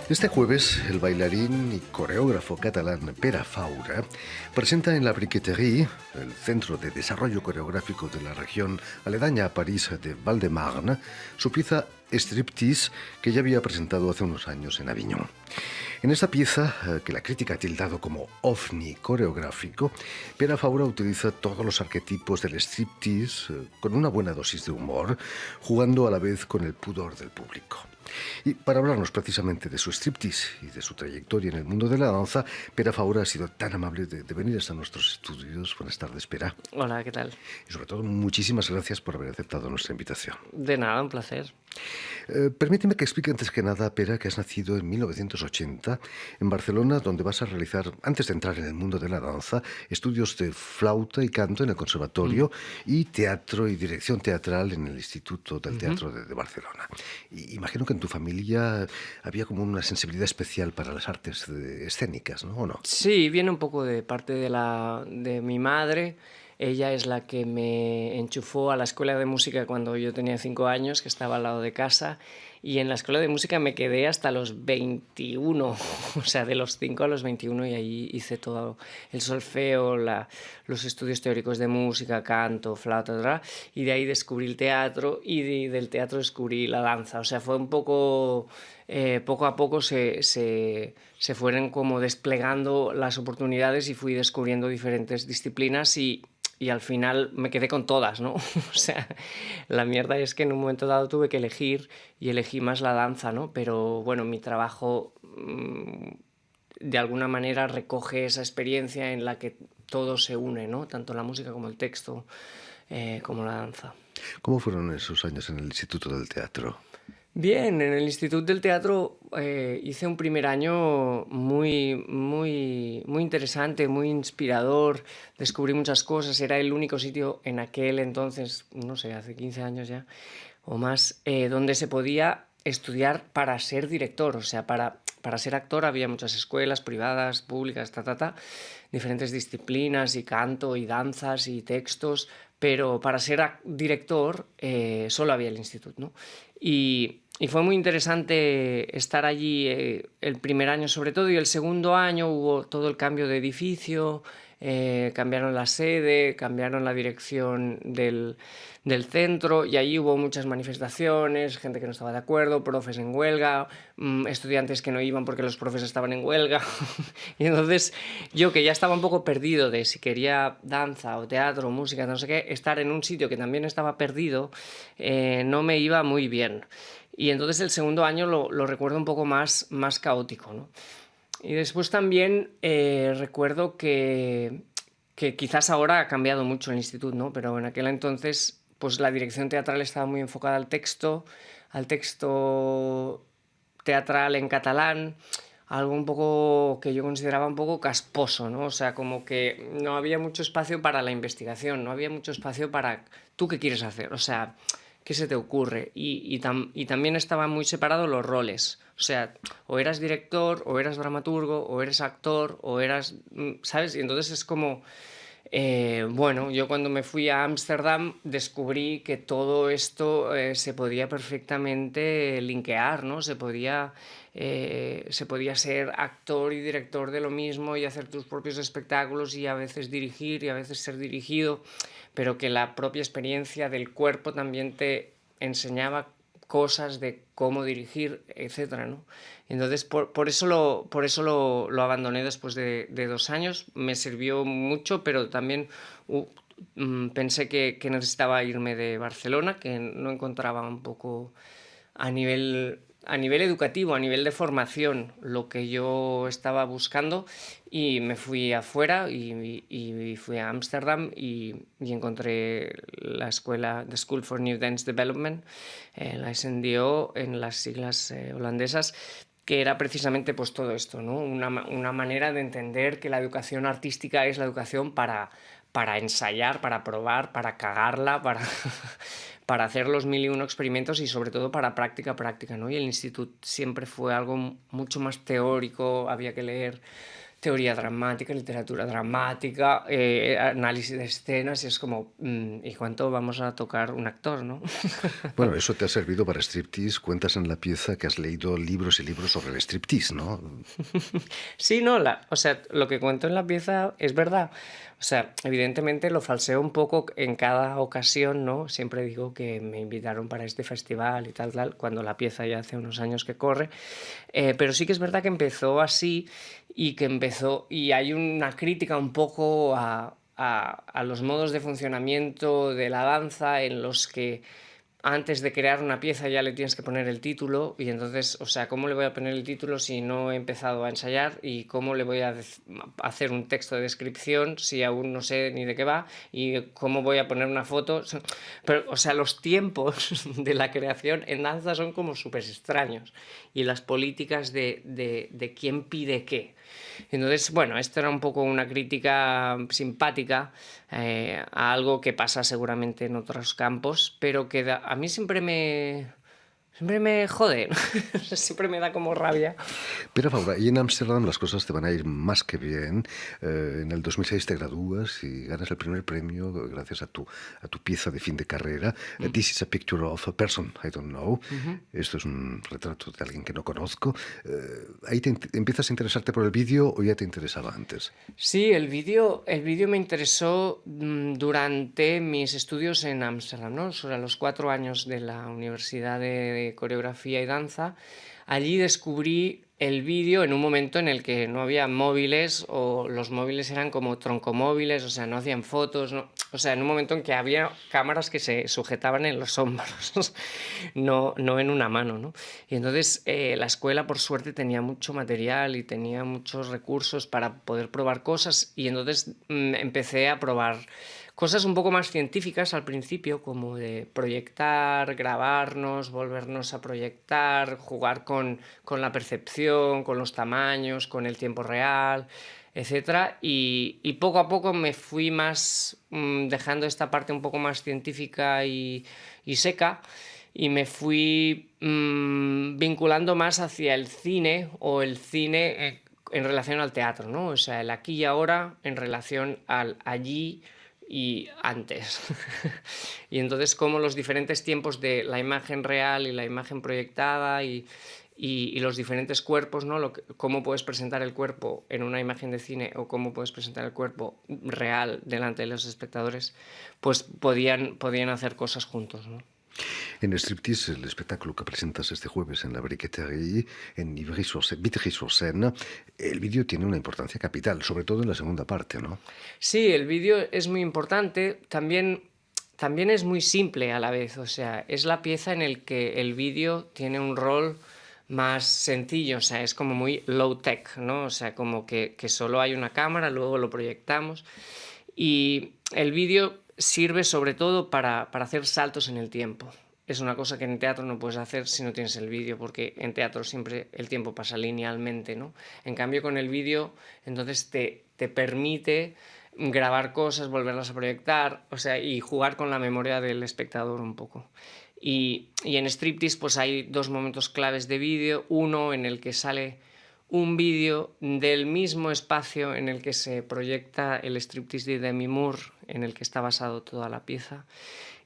Este jueves, el bailarín y coreógrafo catalán Pere Faura presenta en la Briqueterie, el centro de desarrollo coreográfico de la región aledaña a París de Val-de-Marne, su pieza Striptease, que ya había presentado hace unos años en Aviñón. En esta pieza, que la crítica ha tildado como ovni coreográfico, Pere Faura utiliza todos los arquetipos del striptease con una buena dosis de humor, jugando a la vez con el pudor del público. Y para hablarnos precisamente de su striptease y de su trayectoria en el mundo de la danza, Pere Faura ha sido tan amable de venir hasta nuestros estudios. Buenas tardes, Pere. Hola, ¿qué tal? Y sobre todo, muchísimas gracias por haber aceptado nuestra invitación. De nada, un placer. Permíteme que explique antes que nada, Pere, que has nacido en 1980 en Barcelona, donde vas a realizar, antes de entrar en el mundo de la danza, estudios de flauta y canto en el conservatorio y teatro y dirección teatral en el Instituto del Teatro de Barcelona. Y imagino que en tu familia había como una sensibilidad especial para las artes escénicas, ¿no? ¿O no? Sí, viene un poco de parte de mi madre. Ella es la que me enchufó a la escuela de música cuando yo tenía 5 años, que estaba al lado de casa. Y en la escuela de música me quedé hasta los 21, o sea, de los 5 a los 21, y ahí hice todo el solfeo, los estudios teóricos de música, canto, flauta, etc. Y de ahí descubrí el teatro y del teatro descubrí la danza. O sea, fue un poco... poco a poco se fueron como desplegando las oportunidades y fui descubriendo diferentes disciplinas y al final me quedé con todas, ¿no? O sea, la mierda es que en un momento dado tuve que elegir y elegí más la danza, ¿no? Pero bueno, mi trabajo de alguna manera recoge esa experiencia en la que todo se une, ¿no? Tanto la música como el texto, como la danza. ¿Cómo fueron esos años en el Instituto del Teatro? Bien, en el Instituto del Teatro hice un primer año muy interesante, muy inspirador. Descubrí muchas cosas. Era el único sitio en aquel entonces, no sé, hace 15 años ya o más, donde se podía estudiar para ser director. O sea, para ser actor había muchas escuelas privadas, públicas, diferentes disciplinas y canto y danzas y textos, pero para ser director solo había el instituto, ¿no? Y fue muy interesante estar allí el primer año sobre todo, y el segundo año hubo todo el cambio de edificio, cambiaron la sede, cambiaron la dirección del centro, y allí hubo muchas manifestaciones, gente que no estaba de acuerdo, profes en huelga, estudiantes que no iban porque los profes estaban en huelga. Y entonces yo, que ya estaba un poco perdido de si quería danza o teatro o música, no sé qué, estar en un sitio que también estaba perdido no me iba muy bien. Y entonces el segundo año lo recuerdo un poco más caótico, ¿no? Y después también recuerdo que quizás ahora ha cambiado mucho el instituto, ¿no? Pero en aquel entonces pues la dirección teatral estaba muy enfocada al texto teatral en catalán, algo un poco que yo consideraba un poco casposo, ¿no? O sea, como que no había mucho espacio para la investigación, no había mucho espacio para tú qué quieres hacer, o sea, qué se te ocurre. Y también estaban muy separados los roles, o sea, o eras director, o eras dramaturgo, o eres actor, o eras, ¿sabes? Y entonces es como... bueno, yo cuando me fui a Ámsterdam descubrí que todo esto se podía perfectamente linkear, ¿no? Se podía ser actor y director de lo mismo y hacer tus propios espectáculos y a veces dirigir y a veces ser dirigido, pero que la propia experiencia del cuerpo también te enseñaba cosas de cómo dirigir, etcétera, ¿no? Entonces, por eso lo abandoné después de 2 años. Me sirvió mucho, pero también pensé que necesitaba irme de Barcelona, que no encontraba un poco a nivel educativo, a nivel de formación, lo que yo estaba buscando, y me fui afuera y fui a Ámsterdam y encontré la escuela, The School for New Dance Development, la SNDO en las siglas holandesas, que era precisamente pues todo esto, ¿no? Una manera de entender que la educación artística es la educación para ensayar, para probar, para cagarla, para hacer los 1001 experimentos y sobre todo para práctica, ¿no? Y el instituto siempre fue algo mucho más teórico, había que leer teoría dramática, literatura dramática, análisis de escenas, y es como, ¿y cuánto vamos a tocar un actor, no? Bueno, eso te ha servido para striptease. Cuentas en la pieza que has leído libros y libros sobre el striptease, ¿no? Sí, no, o sea, lo que cuento en la pieza es verdad. O sea, evidentemente lo falseo un poco en cada ocasión, ¿no? Siempre digo que me invitaron para este festival y tal, cuando la pieza ya hace unos años que corre. Pero sí que es verdad que empezó así y hay una crítica un poco a los modos de funcionamiento de la danza en los que antes de crear una pieza ya le tienes que poner el título y entonces, o sea, ¿cómo le voy a poner el título si no he empezado a ensayar? ¿Y cómo le voy a hacer un texto de descripción si aún no sé ni de qué va? ¿Y cómo voy a poner una foto? Pero, o sea, los tiempos de la creación en danza son como súper extraños y las políticas de quién pide qué. Entonces, bueno, esto era un poco una crítica simpática a algo que pasa seguramente en otros campos, pero que a mí siempre me jode, siempre me da como rabia. Pero Faura, y en Ámsterdam las cosas te van a ir más que bien. En el 2006 te gradúas y ganas el primer premio gracias a tu pieza de fin de carrera. This is a picture of a person I don't know. Esto es un retrato de alguien que no conozco. ¿Ahí empiezas a interesarte por el vídeo o ya te interesaba antes? Sí, el vídeo me interesó durante mis estudios en Ámsterdam, ¿no? Sobre los 4 años de la Universidad de Coreografía y Danza. Allí descubrí el vídeo en un momento en el que no había móviles o los móviles eran como troncomóviles, o sea, no hacían fotos, o sea, en un momento en que había cámaras que se sujetaban en los hombros, no en una mano, ¿no? Y entonces la escuela, por suerte, tenía mucho material y tenía muchos recursos para poder probar cosas y entonces empecé a probar cosas un poco más científicas al principio, como de proyectar, grabarnos, volvernos a proyectar, jugar con la percepción, con los tamaños, con el tiempo real, etcétera. Y poco a poco me fui más dejando esta parte un poco más científica y seca y me fui vinculando más hacia el cine o el cine en relación al teatro, ¿no? O sea, el aquí y ahora en relación al allí y antes. Y entonces cómo los diferentes tiempos de la imagen real y la imagen proyectada y los diferentes cuerpos, ¿no? Cómo puedes presentar el cuerpo en una imagen de cine o cómo puedes presentar el cuerpo real delante de los espectadores, pues podían hacer cosas juntos, ¿no? En Striptease, el espectáculo que presentas este jueves en la Briqueterie, en Vitry-sur-Seine, el vídeo tiene una importancia capital, sobre todo en la segunda parte, ¿no? Sí, el vídeo es muy importante, también es muy simple a la vez, o sea, es la pieza en el que el vídeo tiene un rol más sencillo, o sea, es como muy low tech, ¿no? O sea, como que solo hay una cámara, luego lo proyectamos y el vídeo sirve sobre todo para hacer saltos en el tiempo. Es una cosa que en teatro no puedes hacer si no tienes el vídeo, porque en teatro siempre el tiempo pasa linealmente, ¿no? En cambio, con el vídeo, entonces te permite grabar cosas, volverlas a proyectar, o sea, y jugar con la memoria del espectador un poco. Y en Striptease, pues hay dos momentos claves de vídeo, uno en el que sale un vídeo del mismo espacio en el que se proyecta el Striptease de Demi Moore, en el que está basado toda la pieza,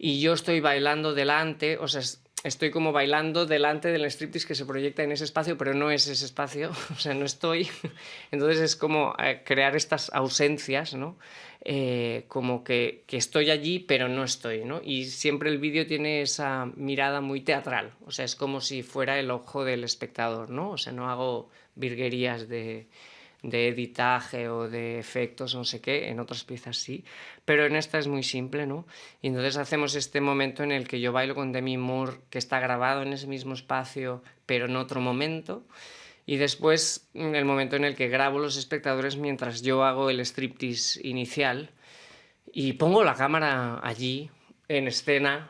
y yo estoy bailando delante, o sea, estoy como bailando delante del striptease que se proyecta en ese espacio, pero no es ese espacio, o sea, no estoy. Entonces es como crear estas ausencias, ¿no? Como que estoy allí, pero no estoy, ¿no? Y siempre el vídeo tiene esa mirada muy teatral, o sea, es como si fuera el ojo del espectador, ¿no? O sea, no hago virguerías de editaje o de efectos, no sé qué, en otras piezas sí, pero en esta es muy simple, ¿no? Y entonces hacemos este momento en el que yo bailo con Demi Moore, que está grabado en ese mismo espacio, pero en otro momento, y después el momento en el que grabo los espectadores mientras yo hago el striptease inicial y pongo la cámara allí, en escena,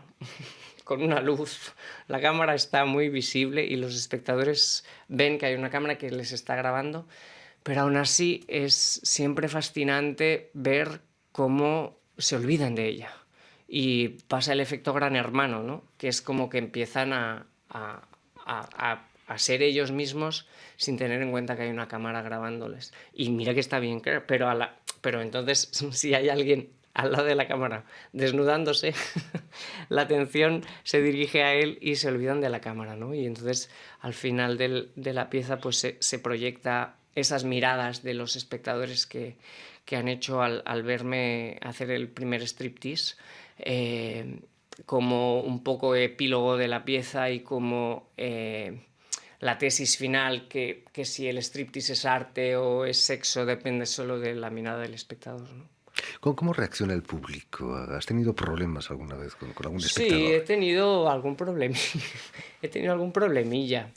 con una luz. La cámara está muy visible y los espectadores ven que hay una cámara que les está grabando, pero aún así es siempre fascinante ver cómo se olvidan de ella. Y pasa el efecto Gran Hermano, ¿no? Que es como que empiezan a a ser ellos mismos sin tener en cuenta que hay una cámara grabándoles. Y mira que está bien, pero entonces si hay alguien al lado de la cámara desnudándose, la atención se dirige a él y se olvidan de la cámara, ¿no? Y entonces al final de la pieza pues se proyecta esas miradas de los espectadores que han hecho al verme hacer el primer striptease, como un poco epílogo de la pieza y como la tesis final, que si el striptease es arte o es sexo depende solo de la mirada del espectador, ¿no? ¿Cómo reacciona el público? ¿Has tenido problemas alguna vez con algún Sí, espectador? he tenido algún problemilla. He tenido algún problemilla.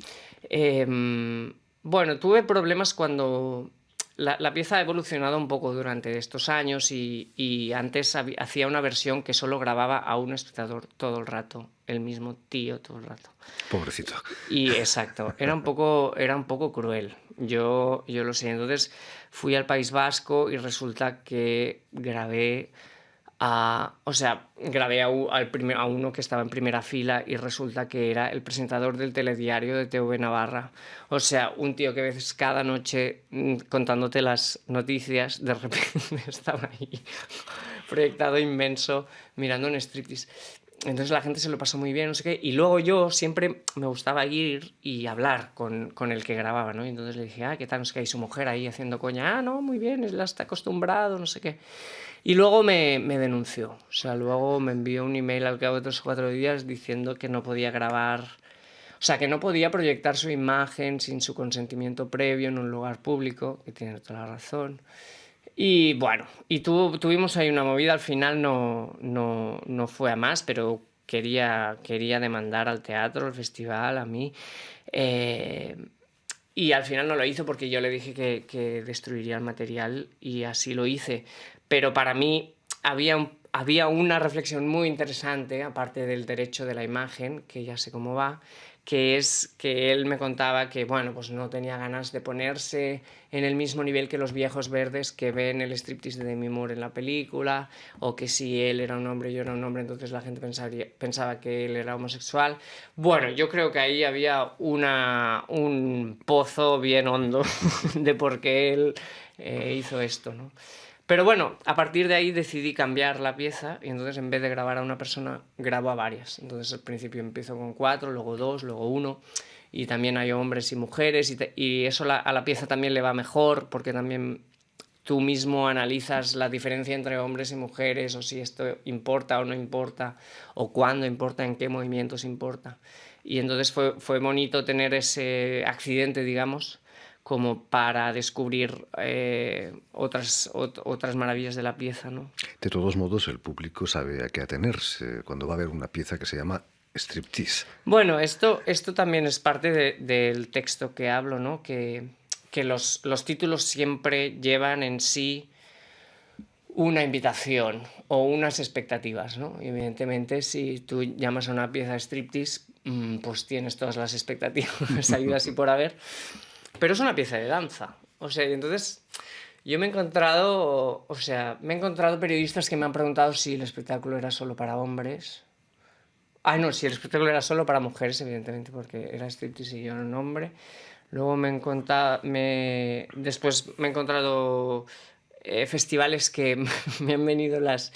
Bueno, tuve problemas cuando la pieza ha evolucionado un poco durante estos años y antes hacía una versión que solo grababa a un espectador todo el rato, el mismo tío todo el rato. Pobrecito. Y exacto, era un poco cruel. Yo lo sé. Entonces fui al País Vasco y resulta que grabé a uno que estaba en primera fila y resulta que era el presentador del telediario de TV Navarra. O sea, un tío que a veces cada noche contándote las noticias, de repente estaba ahí proyectado inmenso mirando un striptease. Entonces la gente se lo pasó muy bien, no sé qué. Y luego yo siempre me gustaba ir y hablar con el que grababa, ¿no? Y entonces le dije, ¿qué tal? No sé qué. Y su mujer ahí haciendo coña, no, muy bien, él está acostumbrado, no sé qué. Y luego me denunció. O sea, luego me envió un email al cabo de 3 o 4 días diciendo que no podía grabar. O sea, que no podía proyectar su imagen sin su consentimiento previo en un lugar público, que tiene toda la razón. Y bueno, tuvimos ahí una movida, al final no fue a más, pero quería demandar al teatro, al festival, a mí. eh, y al final no lo hizo porque yo le dije que destruiría el material y así lo hice. Pero para mí había una reflexión muy interesante, aparte del derecho de la imagen, que ya sé cómo va, que es que él me contaba que, bueno, pues no tenía ganas de ponerse en el mismo nivel que los viejos verdes que ven el striptease de Demi Moore en la película, o que si él era un hombre y yo era un hombre, entonces la gente pensaba que él era homosexual. Bueno, yo creo que ahí había un pozo bien hondo de por qué él hizo esto, ¿no? Pero bueno, a partir de ahí decidí cambiar la pieza y entonces en vez de grabar a una persona, grabo a varias. Entonces al principio empiezo con 4, luego 2, luego 1 y también hay hombres y mujeres y eso a la pieza también le va mejor porque también tú mismo analizas la diferencia entre hombres y mujeres o si esto importa o no importa o cuándo importa, en qué movimientos importa. Y entonces fue bonito tener ese accidente, digamos, como para descubrir otras maravillas de la pieza, ¿no? De todos modos, el público sabe a qué atenerse cuando va a ver una pieza que se llama striptease. Bueno, esto también es parte del texto que hablo, ¿no? Que los títulos siempre llevan en sí una invitación o unas expectativas, ¿no? Y evidentemente, si tú llamas a una pieza striptease, pues tienes todas las expectativas habidas y por haber. Pero es una pieza de danza. O sea, y entonces yo me he encontrado periodistas que me han preguntado si el espectáculo era solo para hombres. No, si el espectáculo era solo para mujeres, evidentemente, porque era striptease y yo era un hombre. Luego después me he encontrado festivales que me han venido las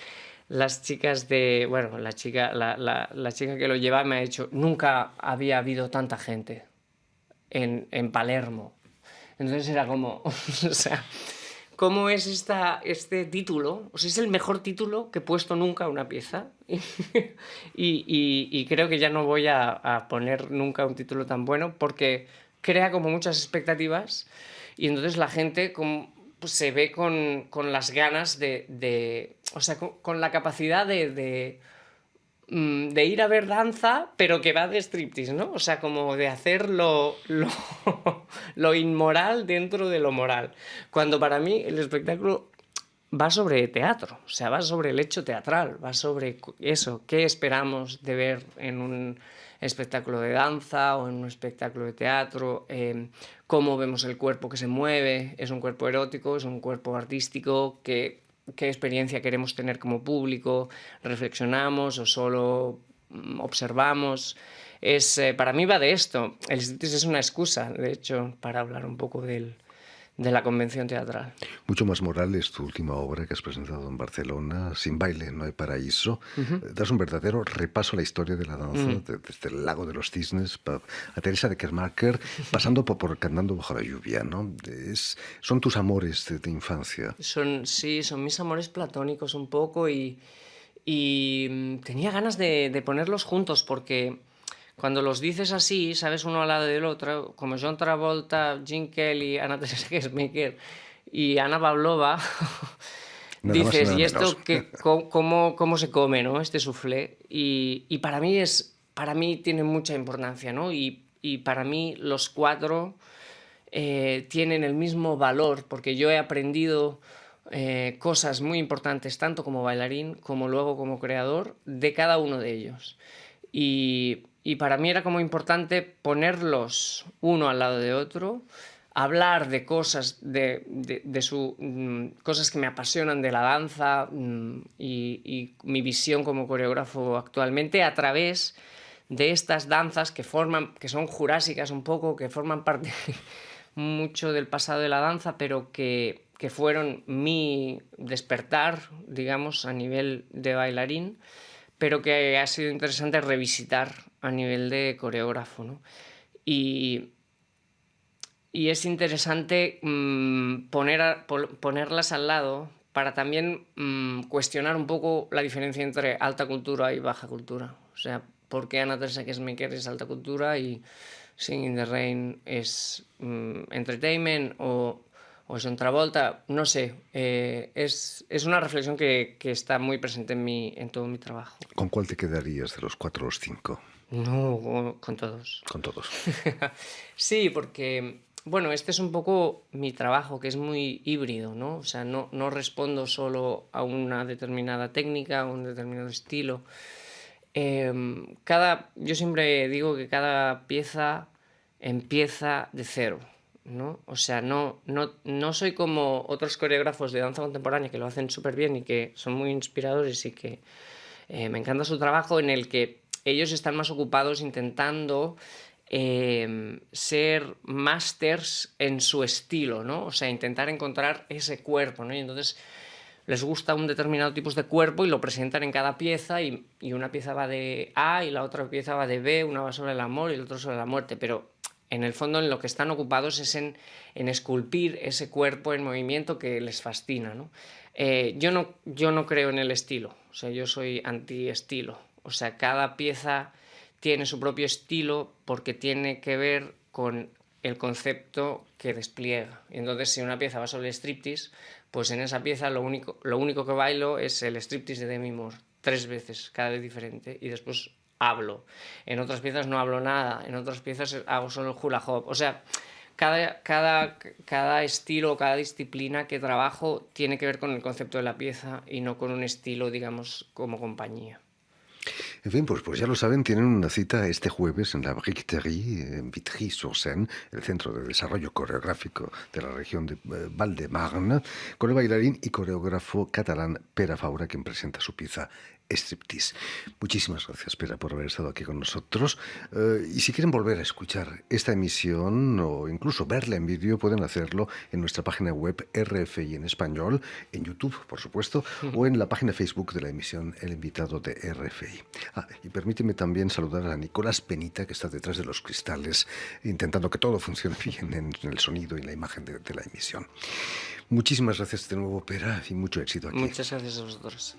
chicas bueno, la chica que lo lleva me ha dicho, nunca había habido tanta gente en Palermo. Entonces era como, o sea, ¿cómo es este título? O sea, es el mejor título que he puesto nunca a una pieza. y creo que ya no voy a poner nunca un título tan bueno porque crea como muchas expectativas y entonces la gente pues, se ve con las ganas o sea, con la capacidad de ir a ver danza, pero que va de striptease, ¿no? O sea, como de hacer lo inmoral dentro de lo moral. Cuando para mí el espectáculo va sobre teatro, o sea, va sobre el hecho teatral, va sobre eso, qué esperamos de ver en un espectáculo de danza o en un espectáculo de teatro, cómo vemos el cuerpo que se mueve, es un cuerpo erótico, es un cuerpo artístico, qué experiencia queremos tener como público, reflexionamos o solo observamos. para mí va de esto. El striptease es una excusa, de hecho, para hablar un poco de la convención teatral. Mucho más moral es tu última obra que has presentado en Barcelona, Sin baile no hay paraíso. Das un verdadero repaso a la historia de la danza, desde el Lago de los Cisnes a Teresa de Kermaker, pasando por Cantando bajo la lluvia, ¿no? Son tus amores de infancia. Sí, son mis amores platónicos un poco y tenía ganas de ponerlos juntos porque cuando los dices así, sabes, uno al lado del otro, como John Travolta, Gene Kelly, Anna Teresa Kesmaker y Ana Pavlova, Nada más y dices, nada ¿y esto menos. cómo se come, ¿no? Este soufflé. Y para mí tiene mucha importancia, ¿no? Y para mí los cuatro tienen el mismo valor, porque yo he aprendido cosas muy importantes, tanto como bailarín como luego como creador, de cada uno de ellos. Y para mí era como importante ponerlos uno al lado de otro, hablar de cosas, cosas que me apasionan de la danza y mi visión como coreógrafo actualmente a través de estas danzas que son jurásicas un poco, que forman parte mucho del pasado de la danza, pero que fueron mi despertar, digamos, a nivel de bailarín, pero que ha sido interesante revisitar a nivel de coreógrafo, ¿no? Y es interesante ponerlas al lado para también cuestionar un poco la diferencia entre alta cultura y baja cultura. O sea, ¿por qué Anna Teresa Kesmaker es alta cultura y Singing in the Rain es entertainment o John Travolta? No sé, es una reflexión que está muy presente en todo mi trabajo. ¿Con cuál te quedarías de los 4 o los 5? No, con todos. Con todos. Sí, porque, bueno, este es un poco mi trabajo, que es muy híbrido, ¿no? O sea, no respondo solo a una determinada técnica, a un determinado estilo. Yo siempre digo que cada pieza empieza de cero, ¿no? O sea, no soy como otros coreógrafos de danza contemporánea que lo hacen súper bien y que son muy inspiradores y que me encanta su trabajo, en el que ellos están más ocupados intentando ser masters en su estilo, ¿no? O sea, intentar encontrar ese cuerpo, ¿no? Y entonces les gusta un determinado tipo de cuerpo y lo presentan en cada pieza y una pieza va de A y la otra pieza va de B, una va sobre el amor y la otra sobre la muerte, pero en el fondo en lo que están ocupados es en esculpir ese cuerpo en movimiento que les fascina, ¿no? Yo no creo en el estilo, o sea, yo soy anti-estilo, o sea, cada pieza tiene su propio estilo porque tiene que ver con el concepto que despliega. Y entonces, si una pieza va sobre el striptease, pues en esa pieza lo único que bailo es el striptease de Demi Moore, 3 veces, cada vez diferente, y después hablo. En otras piezas no hablo nada, en otras piezas hago solo el hula hop. O sea, cada estilo, cada disciplina que trabajo tiene que ver con el concepto de la pieza y no con un estilo, digamos, como compañía. En fin, pues ya lo saben, tienen una cita este jueves en la Briqueterie, en Vitry-sur-Seine, el centro de desarrollo coreográfico de la región de Val-de-Marne, con el bailarín y coreógrafo catalán Pere Faura, quien presenta su pieza Striptease. Muchísimas gracias, Pere, por haber estado aquí con nosotros. Y si quieren volver a escuchar esta emisión o incluso verla en vídeo, pueden hacerlo en nuestra página web RFI en español, en YouTube, por supuesto, o en la página Facebook de la emisión El Invitado de RFI. Y permíteme también saludar a Nicolás Benita, que está detrás de los cristales, intentando que todo funcione bien en el sonido y la imagen de la emisión. Muchísimas gracias de nuevo, Pere, y mucho éxito aquí. Muchas gracias a vosotros.